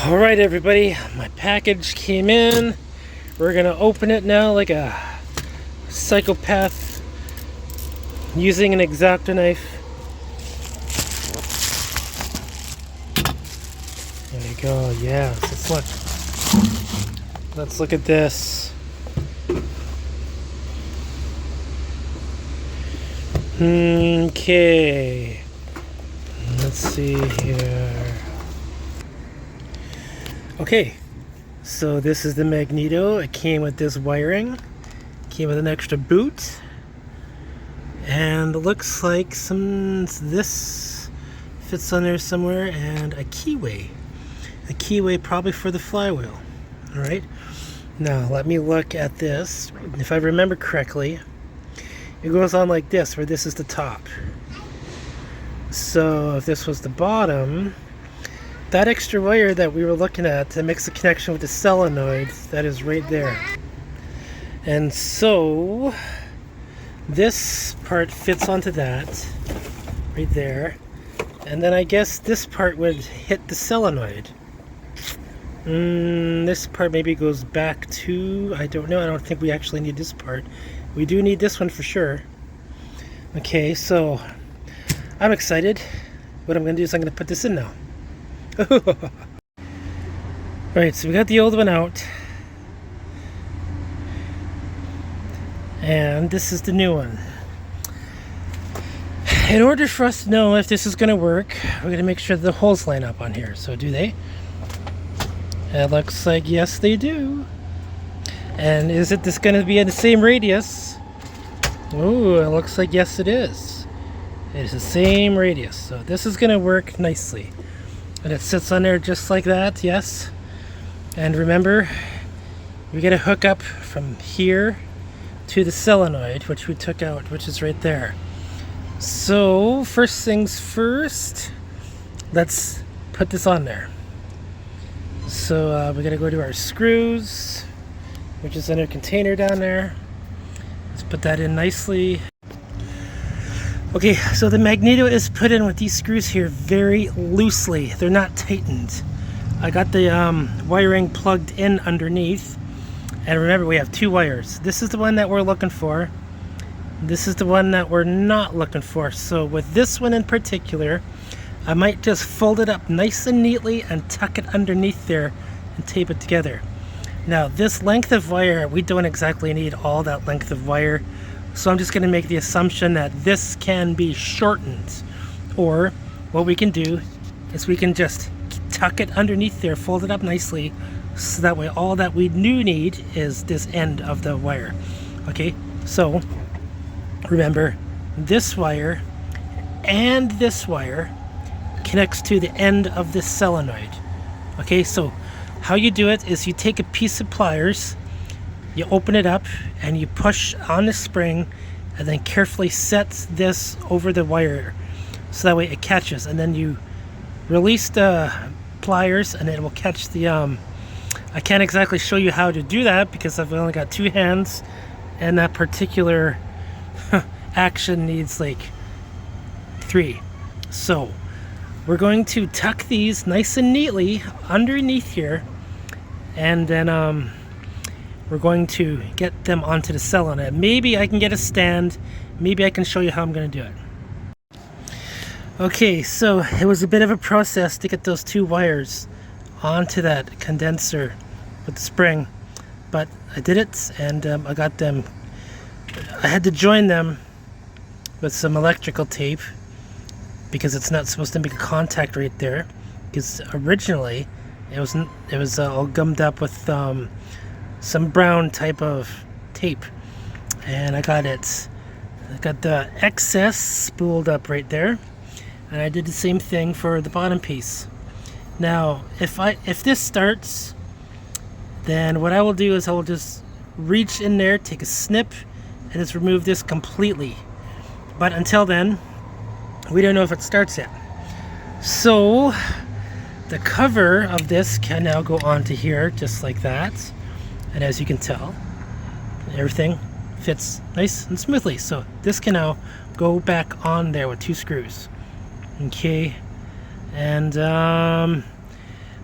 Alright everybody, my package came in. We're gonna open it now like a psychopath using an X-Acto knife. There you go, yeah, let's look at this. Okay, let's see here. Okay, so this is the magneto. It came with this wiring, came with an extra boot, and it looks like this fits on there somewhere, and a keyway. A keyway probably for the flywheel. Alright, now let me look at this. If I remember correctly, it goes on like this, where this is the top. So if this was the bottom, that extra wire that we were looking at that makes the connection with the solenoid, that is right there. And so this part fits onto that right there, and then I guess this part would hit the solenoid. This part maybe goes back to, I don't know, I don't think we actually need this part. We do need this one for sure. Okay, so I'm excited. What I'm going to do is I'm going to put this in now. Right, so we got the old one out, and this is the new one. In order for us to know if this is going to work, we're going to make sure the holes line up on here. So do they? It looks like yes they do. And is this going to be in the same radius? Ooh, it looks like yes it is. It is the same radius, so this is going to work nicely. And it sits on there just like that, yes. And remember, we get a hook up from here to the solenoid, which we took out, which is right there. So first things first, let's put this on there. So we're gonna go to our screws, which is in a container down there. Let's put that in nicely. Okay, so the magneto is put in with these screws here very loosely. They're not tightened. I got the wiring plugged in underneath. And remember, we have two wires. This is the one that we're looking for. This is the one that we're not looking for. So with this one in particular, I might just fold it up nice and neatly and tuck it underneath there and tape it together. Now, this length of wire, we don't exactly need all that length of wire. So I'm just going to make the assumption that this can be shortened. Or what we can do is we can just tuck it underneath there, fold it up nicely, so that way all that we do need is this end of the wire. Okay, so remember, this wire and this wire connects to the end of this solenoid. Okay, so how you do it is you take a piece of pliers, you open it up and you push on the spring, and then carefully set this over the wire so that way it catches, and then you release the pliers and it will catch the I can't exactly show you how to do that because I've only got two hands, and that particular action needs like three. So we're going to tuck these nice and neatly underneath here, and then we're going to get them onto the solenoid. Maybe I can get a stand. Maybe I can show you how I'm going to do it. Okay, so it was a bit of a process to get those two wires onto that condenser with the spring, but I did it, and I got them. I had to join them with some electrical tape because it's not supposed to make a contact right there, because originally it was all gummed up with some brown type of tape, and I got the excess spooled up right there, and I did the same thing for the bottom piece. Now if this starts, then what I will do is I will just reach in there, take a snip, and just remove this completely. But until then, we don't know if it starts yet. So the cover of this can now go onto here just like that. And as you can tell, everything fits nice and smoothly. So this can now go back on there with two screws. Okay, and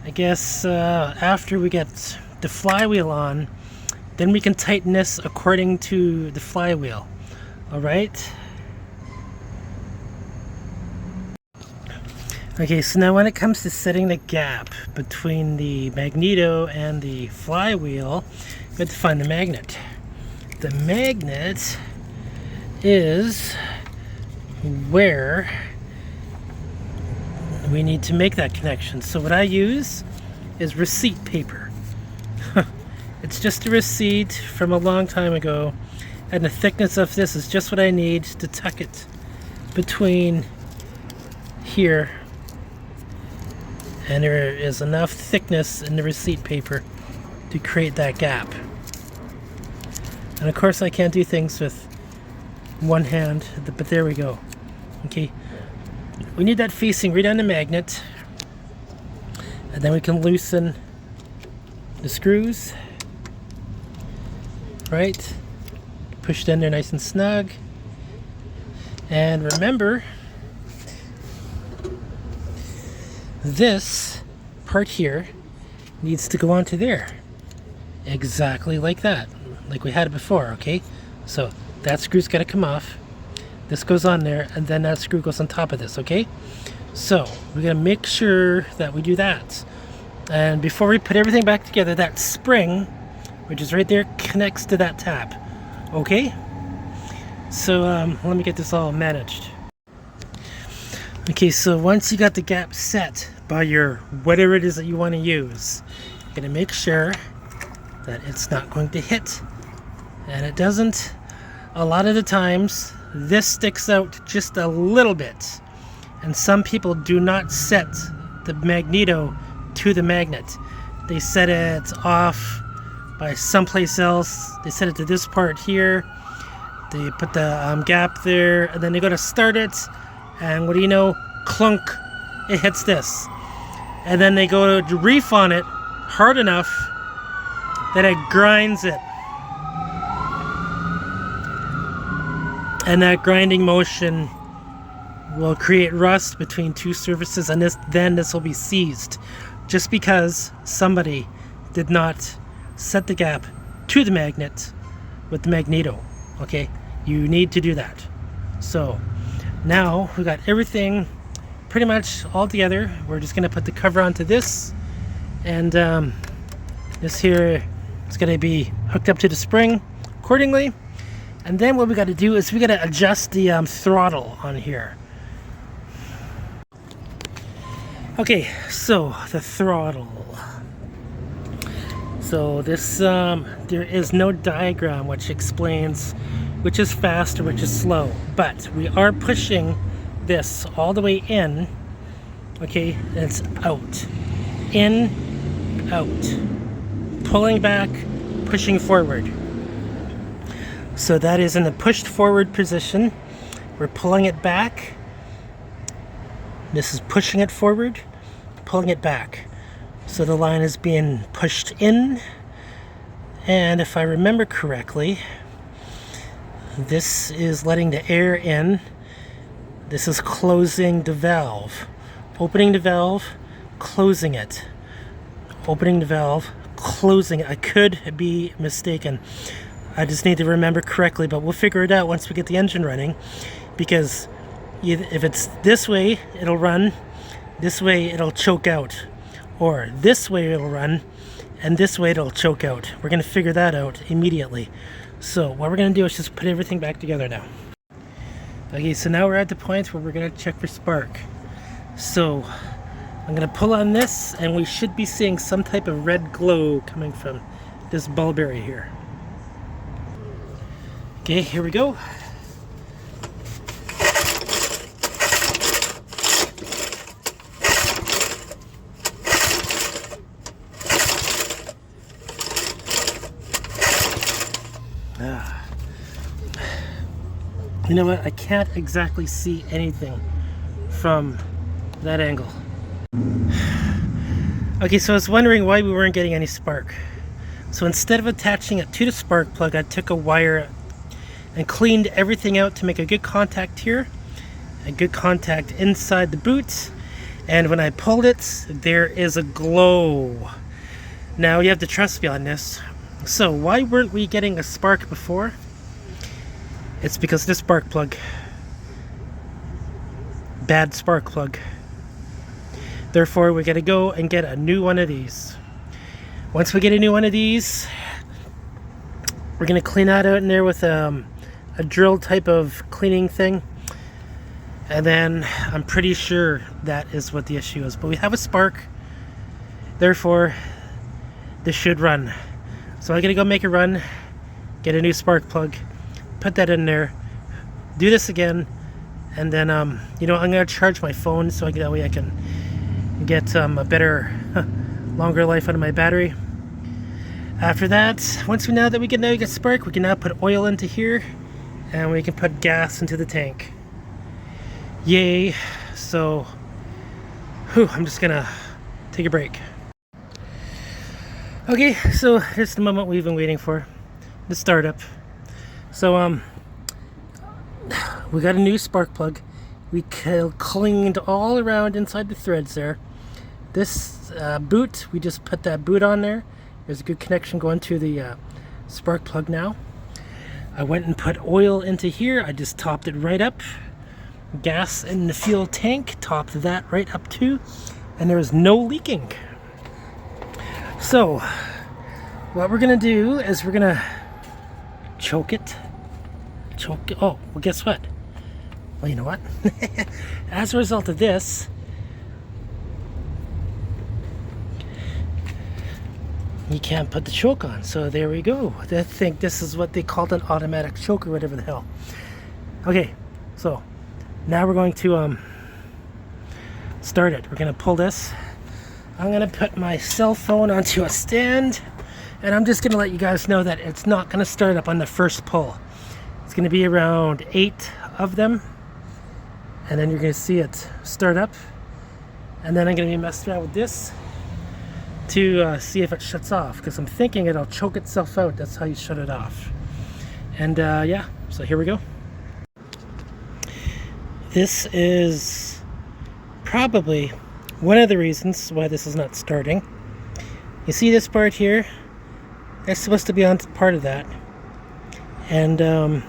I guess after we get the flywheel on, then we can tighten this according to the flywheel. All right. Okay, so now when it comes to setting the gap between the magneto and the flywheel, we have to find the magnet. The magnet is where we need to make that connection. So what I use is receipt paper. It's just a receipt from a long time ago, and the thickness of this is just what I need to tuck it between here, and there is enough thickness in the receipt paper to create that gap. And of course I can't do things with one hand, but there we go. Okay, we need that facing right on the magnet, and then we can loosen the screws, right? Push it in there nice and snug. And remember, this part here needs to go onto there, exactly like that, like we had it before. Okay, so that screw's got to come off, this goes on there, and then that screw goes on top of this. Okay, so we're gonna make sure that we do that. And before we put everything back together, that spring, which is right there, connects to that tab. Okay, so let me get this all managed. Okay, so once you got the gap set by your whatever it is that you want to use, you're going to make sure that it's not going to hit, and it doesn't. A lot of the times this sticks out just a little bit, and some people do not set the magneto to the magnet. They set it off by someplace else. They set it to this part here, they put the gap there, and then they go to start it, and what do you know, clunk, it hits this. And then they go to reef on it hard enough that it grinds it. And that grinding motion will create rust between two surfaces, and then this will be seized, just because somebody did not set the gap to the magnet with the magneto. Okay, you need to do that. So now we got everything pretty much all together. We're just gonna put the cover onto this, and this here is gonna be hooked up to the spring accordingly. And then what we got to do is we got to adjust the throttle on here. Okay, so the throttle. So this there is no diagram which explains which is fast or which is slow, but we are pushing this all the way in. Okay, and it's out, in, out, pulling back, pushing forward. So that is in the pushed forward position. We're pulling it back. This is pushing it forward, pulling it back. So the line is being pushed in, and if I remember correctly, this is letting the air in. This is closing the valve. Opening the valve, closing it. Opening the valve, closing it. I could be mistaken. I just need to remember correctly, but we'll figure it out once we get the engine running, because if it's this way, it'll run, this way it'll choke out, or this way it'll run, and this way it'll choke out. We're going to figure that out immediately. So what we're going to do is just put everything back together now. Okay, so now we're at the point where we're going to check for spark. So I'm going to pull on this, and we should be seeing some type of red glow coming from this bulb area here. Okay, here we go. You know what? I can't exactly see anything from that angle. Okay, so I was wondering why we weren't getting any spark. So instead of attaching it to the spark plug, I took a wire and cleaned everything out to make a good contact here, a good contact inside the boot, And when I pulled it, there is a glow. Now you have to trust me on this. So why weren't we getting a spark before? It's because this spark plug. Bad spark plug. Therefore, we gotta go and get a new one of these. Once we get a new one of these, we're gonna clean that out in there with a drill type of cleaning thing. And then I'm pretty sure that is what the issue is. But we have a spark. Therefore, this should run. So I'm gonna go make a run, get a new spark plug, put that in there, do this again, and then I'm gonna charge my phone so that way I can get a better, longer life out of my battery. After that, now that we get spark, we can now put oil into here, and we can put gas into the tank. Yay! So, I'm just gonna take a break. Okay, so here's the moment we've been waiting for, the startup. So we got a new spark plug. We cleaned all around inside the threads there. This boot, we just put that boot on there. There's a good connection going to the spark plug now. I went and put oil into here. I just topped it right up. Gas in the fuel tank, topped that right up too. And there was no leaking. So, what we're gonna do is we're gonna choke it. Oh, well, guess what? Well, you know what? As a result of this, you can't put the choke on. So there we go. I think this is what they called an automatic choke or whatever the hell. Okay, so now we're going to start it. We're gonna pull this. I'm gonna put my cell phone onto a stand, and I'm just gonna let you guys know that it's not gonna start up on the first pull. It's gonna be around 8 of them, and then you're gonna see it start up, and then I'm gonna be messing around with this to see if it shuts off, because I'm thinking it'll choke itself out. That's how you shut it off. And yeah, so here we go. This is probably one of the reasons why this is not starting. You see this part here? It's supposed to be on part of that. And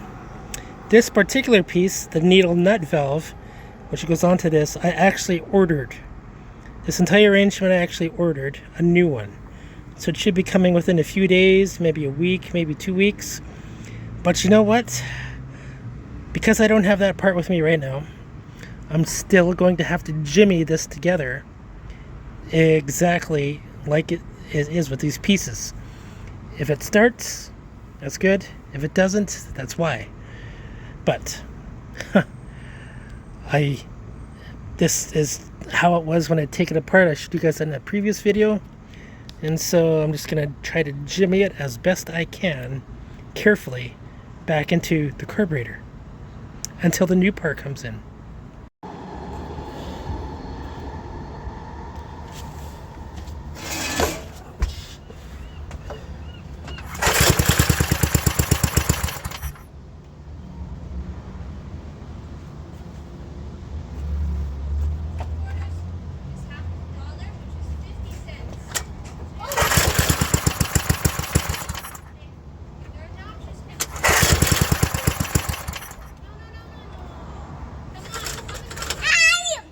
this particular piece, the needle nut valve, which goes onto this, I actually ordered. This entire arrangement I actually ordered a new one. So it should be coming within a few days, maybe a week, maybe 2 weeks. But you know what? Because I don't have that part with me right now, I'm still going to have to jimmy this together exactly like it is with these pieces. If it starts, that's good. If it doesn't, that's why. But this is how it was when I take it apart. I showed you guys in that previous video. And so I'm just going to try to jimmy it as best I can, carefully, back into the carburetor until the new part comes in.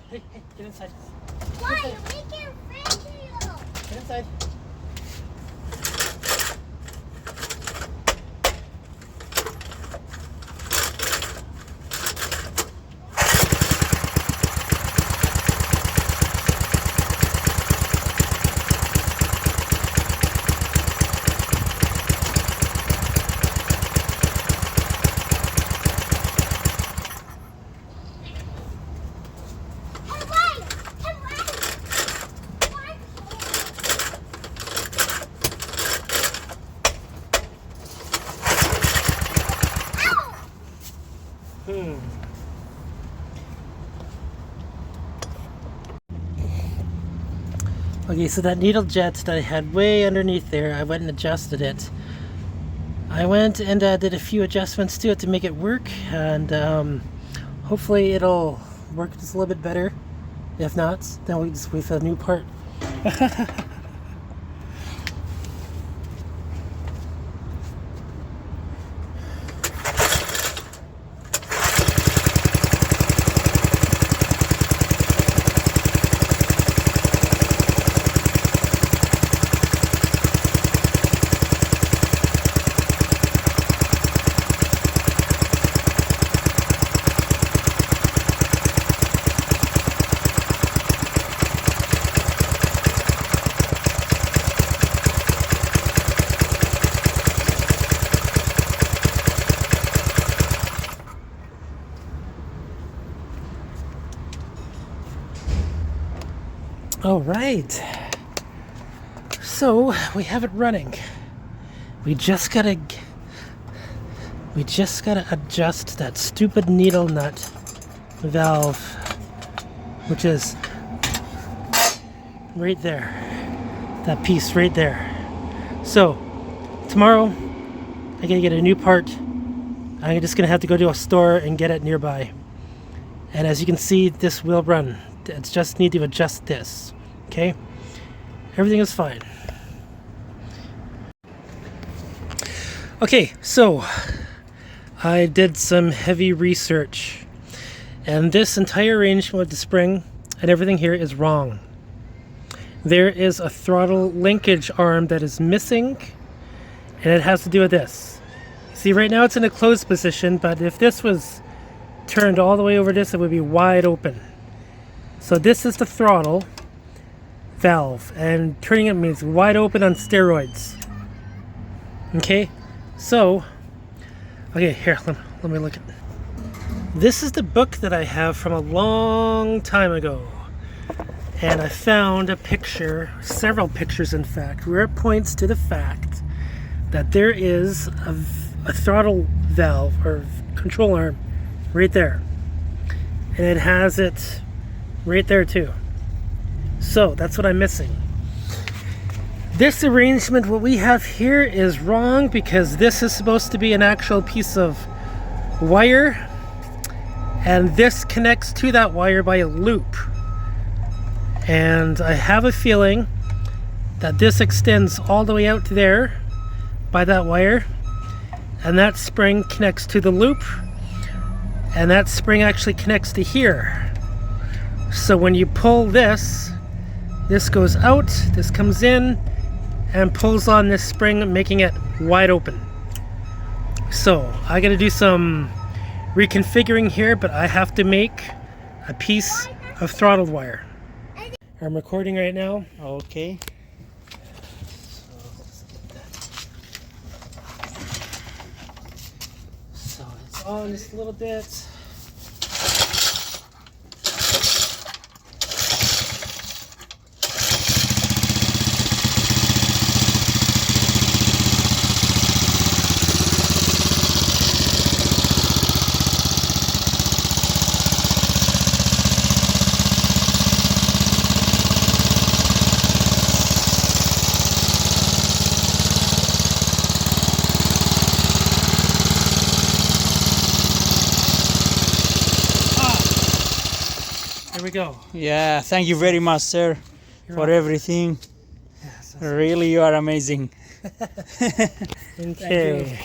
Hey, get inside. Why? You're making a friend here. Get inside. Okay, so that needle jet that I had way underneath there, I went and adjusted it. I went and did a few adjustments to it to make it work, and hopefully it'll work just a little bit better. If not, then we just wait for the new part. All right, so we have it running. We just gotta adjust that stupid needle nut valve, which is right there, that piece right there. So tomorrow I gotta get a new part. I'm just gonna have to go to a store and get it nearby. And as you can see, this will run. It's just need to adjust this. Okay, everything is fine. Okay, so I did some heavy research, and this entire arrangement with the spring and everything here is wrong. There is a throttle linkage arm that is missing, and it has to do with this. See, right now it's in a closed position, but if this was turned all the way over this, it would be wide open. So this is the throttle valve, and turning it means wide open on steroids. Okay, so here, let me look at this. Is the book that I have from a long time ago, and I found a picture, several pictures in fact, where it points to the fact that there is a throttle valve or control arm right there, and it has it right there too. So that's what I'm missing. This arrangement, what we have here, is wrong because this is supposed to be an actual piece of wire, and this connects to that wire by a loop. And I have a feeling that this extends all the way out to there by that wire, and that spring connects to the loop, and that spring actually connects to here. So when you pull this goes out, this comes in and pulls on this spring, making it wide open. So I gotta do some reconfiguring here, but I have to make a piece of throttled wire. I'm recording right now. Okay. So it's on just a little bit. Here we go. Yeah, thank you very much, sir, for everything. Yes, Really, you are amazing. okay.